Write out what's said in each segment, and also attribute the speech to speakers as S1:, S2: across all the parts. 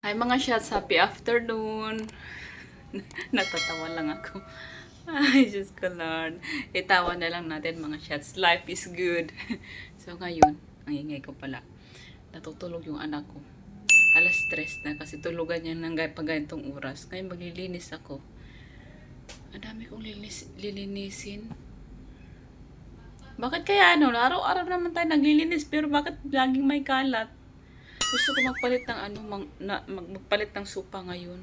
S1: Hi mga shots, happy afternoon. Natatawa lang ako. Ay, Diyos ko Lord. Itawa na lang natin mga shots. Life is good. So ngayon, ang ingay ko pala. Natutulog yung anak ko. Alas 3 na kasi tulugan niya ng pag ganitong oras. Ngayon maglilinis ako. Ang dami kong lilinisin. Bakit kaya ano? Araw-araw naman tayo naglilinis pero bakit laging may kalat? Gusto ko magpalit ng magpalit ng sopa ngayon.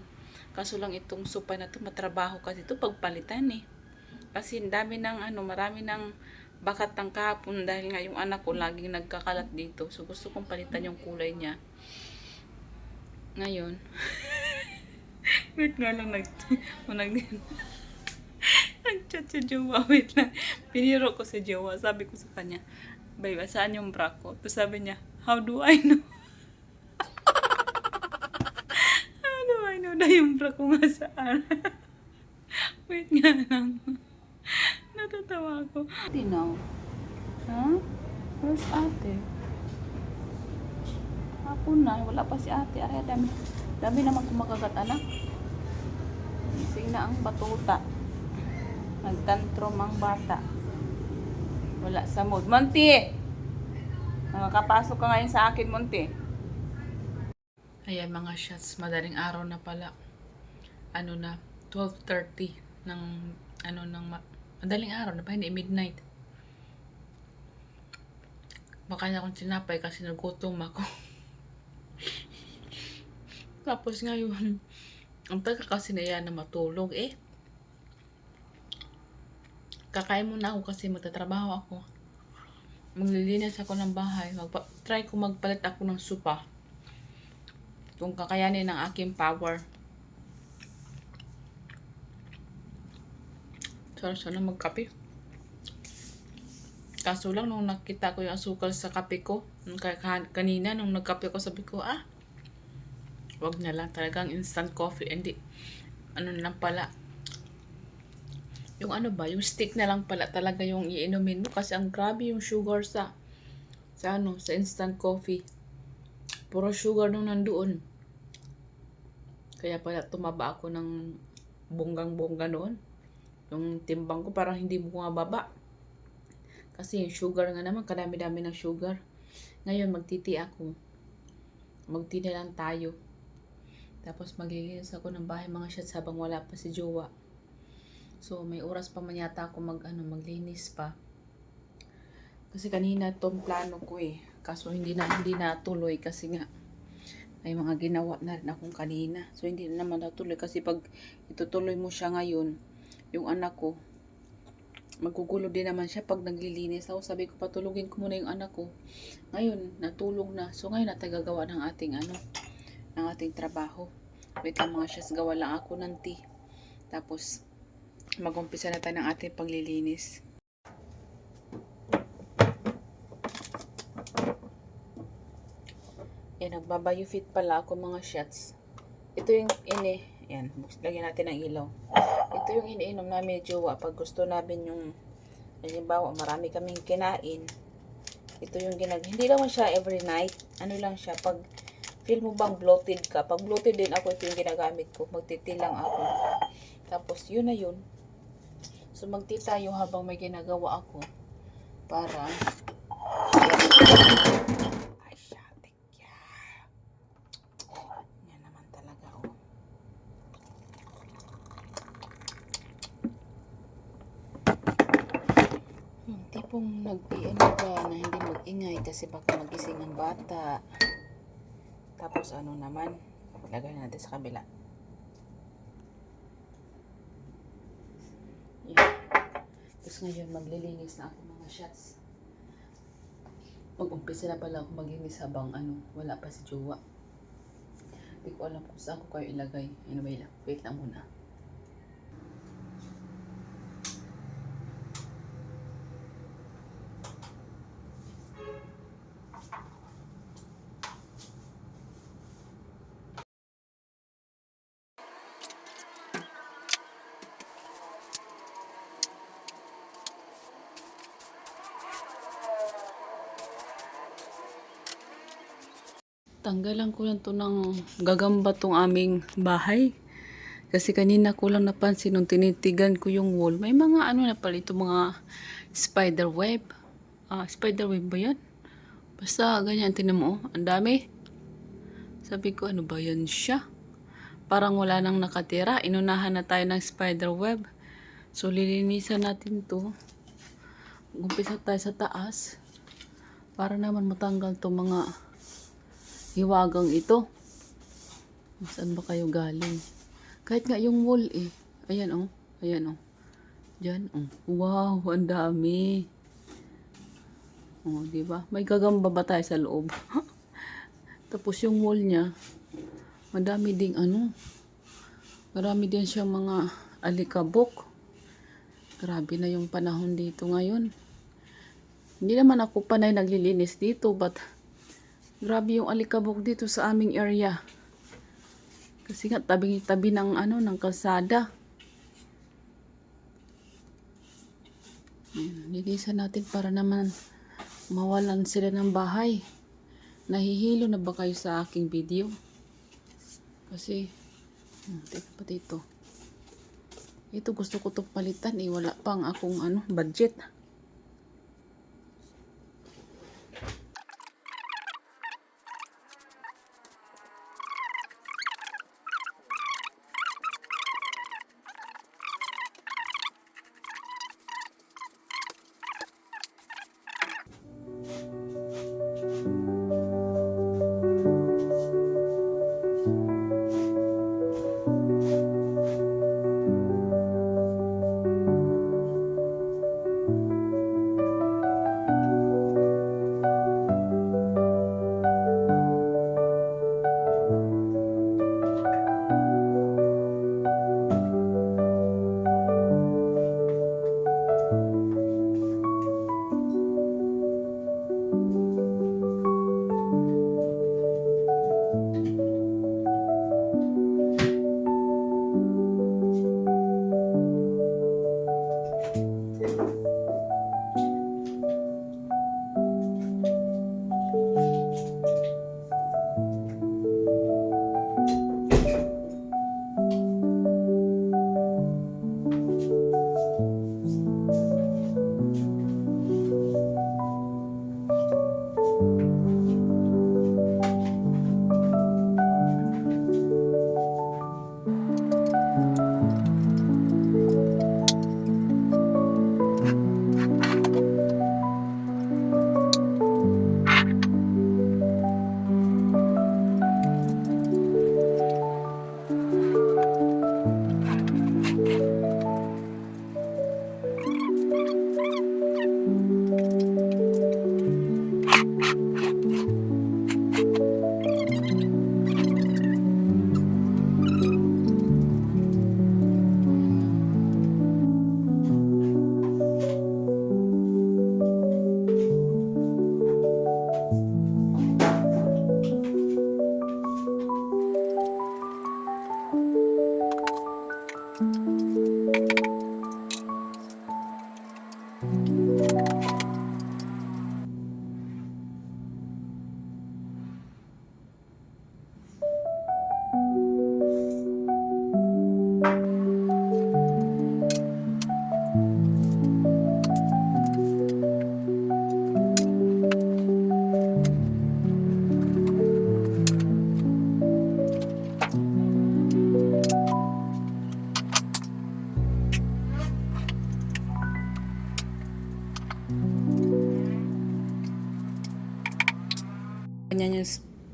S1: Kaso lang itong sopa na to matrabaho kasi ito pagpalitan eh. Kasi dami ng marami ng bakat ng kahapon dahil nga yung anak ko laging nagkakalat dito. So gusto kong palitan yung kulay niya. Ngayon, wait nga lang nag-chat si Jowa. Wait lang. Piniro ko si Jowa. Sabi ko sa kanya, babe, saan yung bra ko? Tapos sabi niya, how do I know? Ano na yung bra ko nga saan? Wait nga lang. Natatawa ako. Tinaw. Ha? Where's ate? Hapon na. Wala pa si ate. Ay, dami naman kumakagat anak. Gising na ang batuta. Nagtantrum ang bata. Wala sa mood. Monty! Nakakapasok ka ngayon sa akin, Monty. Ayan mga shots. Madaling araw na pala. 12:30 ng madaling araw na pa, hindi midnight. Baka na akong tinapay kasi nagutom ako. Tapos ngayon, ang taga kasi na yan na matulog eh. Kakain muna ako kasi magtatrabaho ako. Maglilinis ako ng bahay. Try ko magpalit ako ng sopa. Kung kakayanin ng aking power. Sana magkape. Kaso lang nung nakita ko yung asukal sa kape ko, kanina nung nagkape ko, sabi ko, wag na lang, talagang instant coffee. Hindi, na lang pala. Yung yung stick na lang pala talaga yung iinumin mo kasi ang grabe yung sugar sa instant coffee. Puro sugar nung nandoon. Kaya pala tumaba ako ng bonggang-bongga noon. Yung timbang ko parang hindi bumababa. Kasi yung sugar nga naman, kadami-dami ng sugar. Ngayon, magtiti ako. Magti na lang tayo. Tapos maglilinis ako ng bahay mga shots habang wala pa si Jowa. So, may oras pa man yata ako maglinis pa. Kasi kanina itong plano ko eh. Kaso hindi na tuloy kasi nga may mga ginawa na rin akong kanina. So, hindi na naman natuloy kasi pag itutuloy mo siya ngayon, yung anak ko, magugulo din naman siya pag naglilinis ako. Sabi ko, patulugin ko muna yung anak ko. Ngayon, natulog na. So, ngayon natagagawa ng ating trabaho. Wait lang mga syas, gawa lang ako ng tea. Tapos, mag-umpisa na tayo ng ating paglilinis. Yan, nagbabayofit pala ako mga shots. Ito yung yan, lagyan natin ng ilaw. Ito yung iniinom namin Jowa pag gusto namin yung, halimbawa, marami kaming kinain. Ito yung hindi naman siya every night. Ano lang siya, pag feel mo bang bloated ka. Pag bloated din ako, ito yung ginagamit ko. Magtiti lang ako. Tapos, yun na yun. So, magti tayo habang may ginagawa ako. Para, ay, shatik yan. Yan naman talaga, oh. Yung tipong nag-ano ka na hindi mag-ingay kasi baka magising ang bata. Tapos naman, lagay natin sa kabila. Yan. Tapos ngayon, maglilinis na ako mga shots. Mag-umpisa na pala ako maglinis habang wala pa si Jowa. Hindi ko alam kung saan ko kayo ilagay. Anyway lang, wait lang muna. Tanggalan ko lang to ng gagamba tong aming bahay. Kasi kanina ko lang napansin nung tinitigan ko yung wall. May mga ano na pala ito, mga spider web. Spider web ba yan? Basta ganyan, tinan mo. Ang dami. Sabi ko, ano ba yan siya? Parang wala nang nakatira. Inunahan na tayo ng spider web. So, lilinisan natin to. Umpisa tayo sa taas. Para naman matanggal to mga hiwagang ito. Saan ba kayo galing? Kahit nga yung wall eh. Ayan oh. Ayan oh. Diyan oh. Wow, ang dami. Oh, di ba? May gagamba ba tayo sa loob? Tapos yung wall niya, madami ding ano. Marami din siyang mga alikabok. Grabe na yung panahon dito ngayon. Hindi naman ako panay naglilinis dito, but grabe yung alikabok dito sa aming area. Kasi nga tabi-tabi ng ano, ng kalsada. Linisan natin para naman mawalan sila ng bahay. Nahihilo na ba kayo sa aking video? Kasi teka pa dito. Ito gusto ko to palitan eh, wala pang akong ano, budget.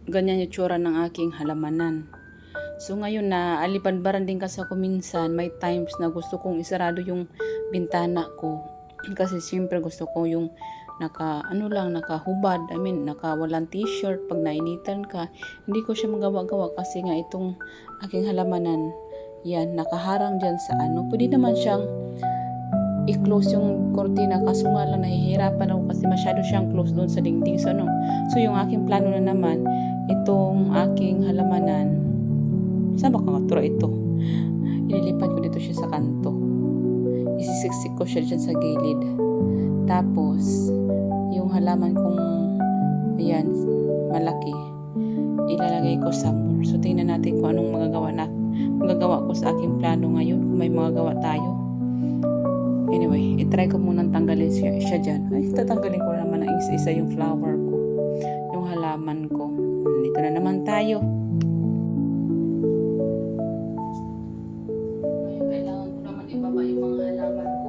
S1: Ganyan yung tsura ng aking halamanan. So ngayon na alipanbaran din kasi ako minsan, may times na gusto kong isarado yung bintana ko. Kasi siyempre gusto ko yung nakahubad, naka walang t-shirt pag nainitan ka. Hindi ko siya magawa-gawa kasi nga itong aking halamanan, yan, nakaharang dyan sa ano. Pwede naman siyang i-close yung kortina, kaso nga lang nahihirapan ako kasi masyado siyang close doon sa dingding. So yung aking plano na naman, itong aking halamanan, saan ba kangatura ito? Inilipat ko dito siya sa kanto. Isisiksik ko siya dyan sa gilid. Tapos, yung halaman kong, ayan, malaki, ilalagay ko somewhere. So, tingnan natin kung anong magagawa ko sa aking plano ngayon, kung may magagawa tayo. Anyway, itry ko munang tanggalin siya dyan. Ay, tatanggalin ko naman ng isa-isa yung flower ko, yung halaman ko. Dito na naman tayo. Ngayon, kailangan ko naman ibaba yung mga halaman ko.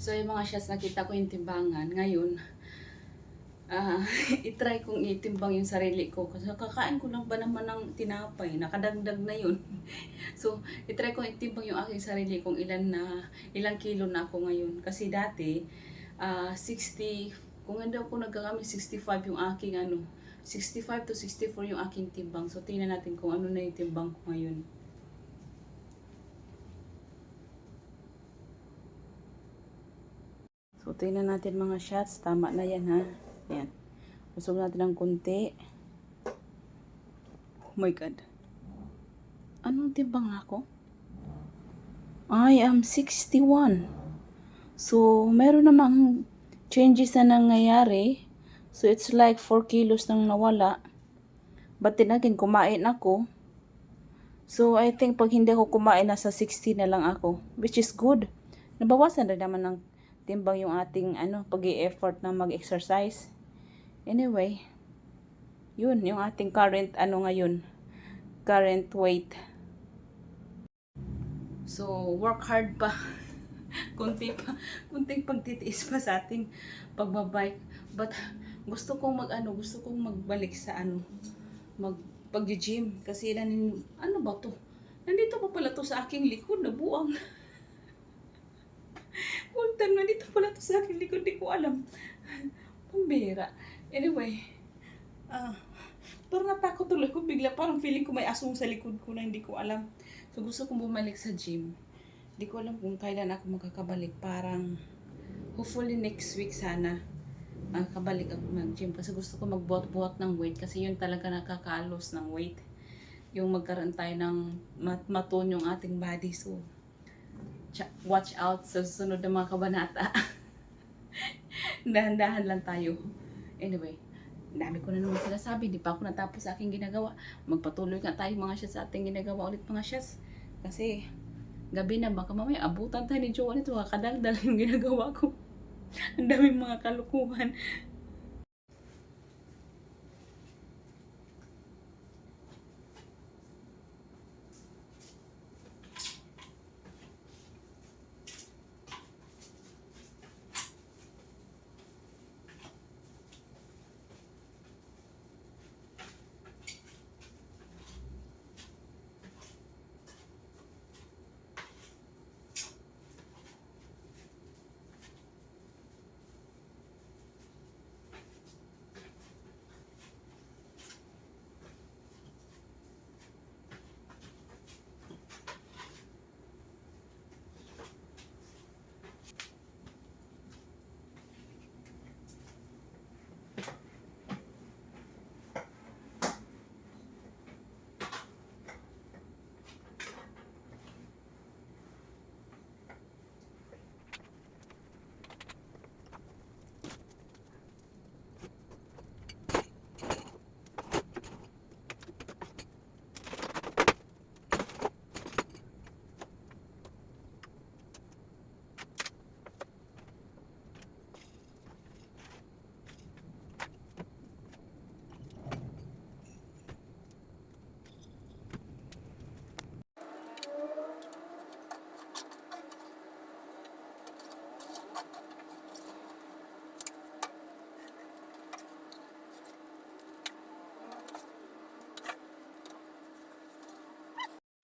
S1: So, yung mga shots nakita ko yung timbangan. Ngayon, itry kong itimbang yung sarili ko. Kasi kakain ko lang ba naman ng tinapay? Nakadagdag na yun. So, itry kong itimbang yung aking sarili kung ilang kilo na ako ngayon. Kasi dati, 60, kung hindi ako nagkakami, 65 yung aking 65 to 64 yung aking timbang. So, tingnan natin kung ano na yung timbang ko ngayon. So, tingnan natin mga shots. Tama na yan, ha? Yan. Usog natin ng konti. Oh my God. Anong timbang ako? I am 61. So, meron namang changes na nangyayari. So, it's like 4 kilos nang nawala. But then again, kumain ako. So, I think pag hindi ako kumain, nasa 60 na lang ako. Which is good. Nabawasan na naman ng timbang yung ating pag-i-effort na mag-exercise. Anyway, yun yung ating current current weight. So, work hard pa. kunting pagtitiis pa sa ating pagbabike. But gusto kong magbalik sa pag-gym kasi ano ba to? Nandito pa pala to sa aking likod, nabuang. Puntan na dito pala to sa aking likod, di ko alam. Pambira. Anyway, parang natakot tuloy ko bigla. Parang feeling ko may asong sa likod ko na hindi ko alam. So, gusto kong bumalik sa gym. Hindi ko alam kung kailan ako makakabalik. Parang, hopefully next week sana, makakabalik ako mag-gym. Kasi gusto ko magbuhat-buhat ng weight. Kasi yun talaga nakakaalos ng weight. Yung magkaroon tayo ng matone yung ating body. So, watch out sa susunod ng mga kabanata. Dahan-dahan lang tayo. Anyway, dami ko na naman sinasabi. Di pa ako natapos sa aking ginagawa. Magpatuloy nga tayo mga shots sa ating ginagawa ulit mga shots. Kasi gabi na, baka mamaya abutan tayo ni Jowa nito. Kadaldal yung ginagawa ko. Ang daming mga kalukuhan.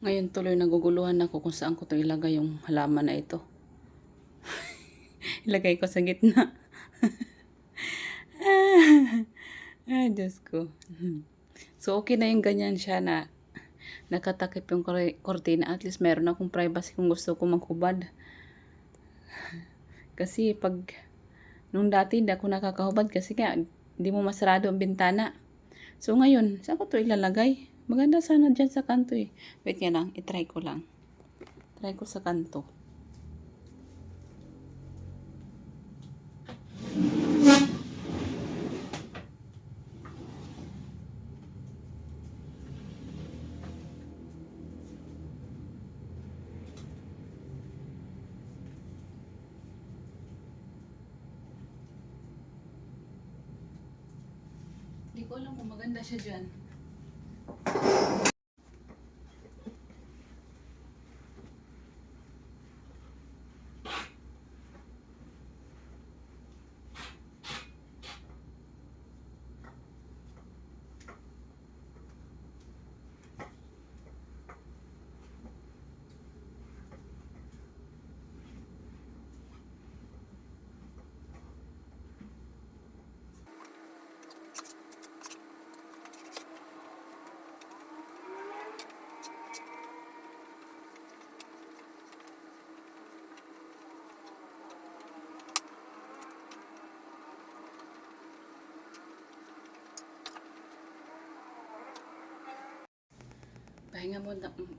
S1: Ngayon tuloy naguguluhan ako kung saan ko ito ilagay yung halaman na ito. Ilagay ko sa gitna. Diyos ko. So, okay na yung ganyan siya na nakatakip yung kortina. At least meron akong privacy kung gusto ko magkubad. Kasi pag Nung dati, hindi ako nakakahubad kasi nga, hindi mo masarado ang bintana. So, ngayon, saan ko to ilalagay? Maganda sana dyan sa kanto eh. Wait nga lang, itry ko lang. Try ko sa kanto. Hindi ko alam kung maganda siya dyan.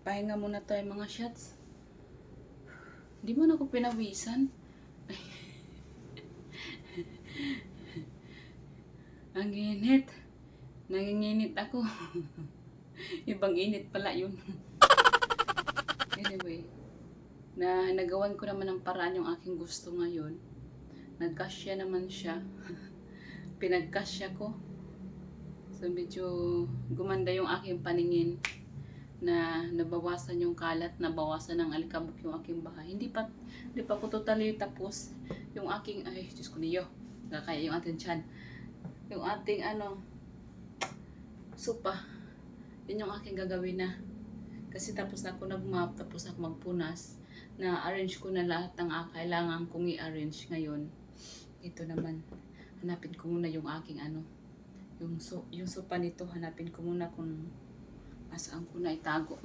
S1: Pahinga muna tayo mga shots. Hindi mo na ako pinawisan. Ang init. Nanginginit ako. Ibang init pala yun. Anyway, nagawan ko naman ng paraan yung aking gusto ngayon. Nagkasya naman siya. Pinagkasya ko. So medyo gumanda yung aking paningin. Na nabawasan yung kalat, nabawasan ng alikabok yung aking bahay. Hindi pa ko totally tapos yung aking, ay, Diyos ko niyo, kakaya yung ating tiyan. Yung ating, sopa. Yun yung aking gagawin na. Kasi tapos na ako nag-map, tapos ako magpunas, na-arrange ko na lahat ng kailangan kong i-arrange ngayon. Ito naman, hanapin ko muna yung aking, yung sopa nito, hanapin ko muna kung asaan ko na itago.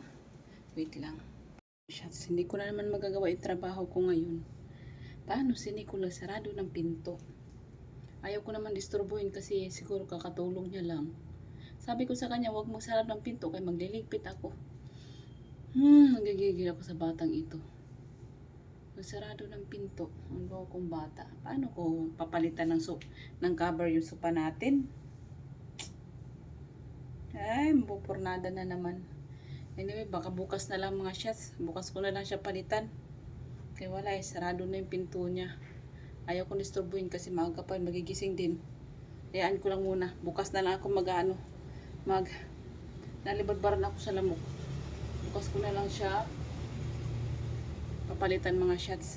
S1: Wait lang. Shots, hindi ko na naman magagawa yung trabaho ko ngayon. Paano si Nicolas sarado ng pinto? Ayaw ko naman disturbuhin kasi siguro kakatulog niya lang. Sabi ko sa kanya, huwag magsarado ng pinto kaya magliligpit ako. Nagigigil ako sa batang ito. Magsarado ng pinto. Ang loko kong bata. Paano ko papalitan ng cover yung sopa natin? Ay, mapupurnada na naman. Anyway, baka bukas na lang mga shots. Bukas ko na lang siya palitan. Kaya wala sarado na yung pinto niya. Ayaw kong disturbuhin kasi maaga pa magigising din. Hayaan ko lang muna. Bukas na lang ako nalibadbaran ako sa lamok. Bukas ko na lang siya papalitan mga shots.